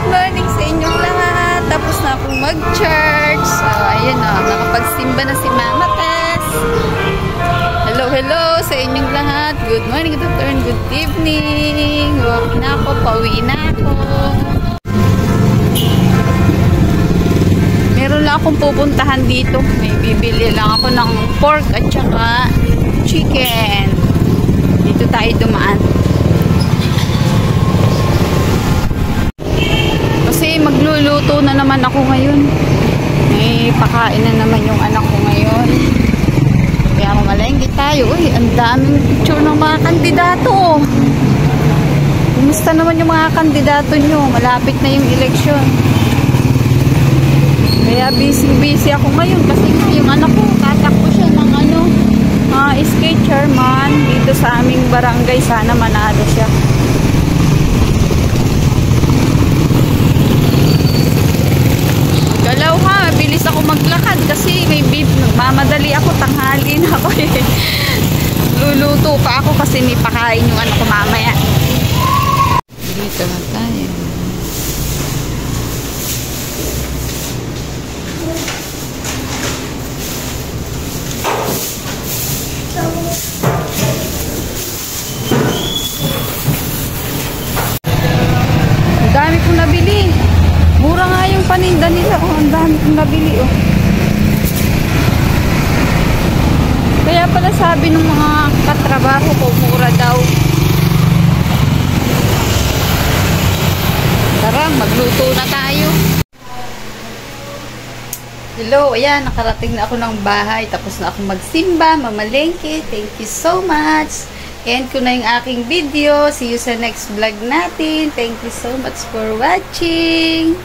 morning sa inyong lahat. Tapos na akong mag-church. So, ayun o. Nakapagsimba na si Mama Tess. Hello, hello sa inyong lahat. Good morning, good afternoon, good evening. Walk na ako, pauwi na ako. Meron lang akong pupuntahan dito. May bibili lang ako ng pork at saka chicken. Dito tayo dumaan. Kasi magluluto na naman ako ngayon. May pakain na naman yung anak ko ngayon. Kaya mamalengke tayo. Uy, ang daming picture ng mga kandidato. Kumusta naman yung mga kandidato nyo? Malapit na yung eleksyon. Kaya busy ako ngayon kasi yung anak ko, tatakbo siya ng skate chairman dito sa aming barangay. Sana manalo siya. Galaw ha, bilis ako maglakad kasi may mamadali ako, tanghali na ako eh. Luluto pa ako kasi may pakain yung anak ko mamaya. Dito na tayo. Ang dami kong nabili. Mura nga yung paninda nila. Oh, ang dami kong nabili. Oh. Kaya pala sabi ng mga katrabaho ko, mura daw. Tara, magluto na tayo. Hello, ayan, nakarating na ako ng bahay. Tapos na ako magsimba, mamalengke. Thank you so much. End ko na yung aking video. See you sa next vlog natin. Thank you so much for watching.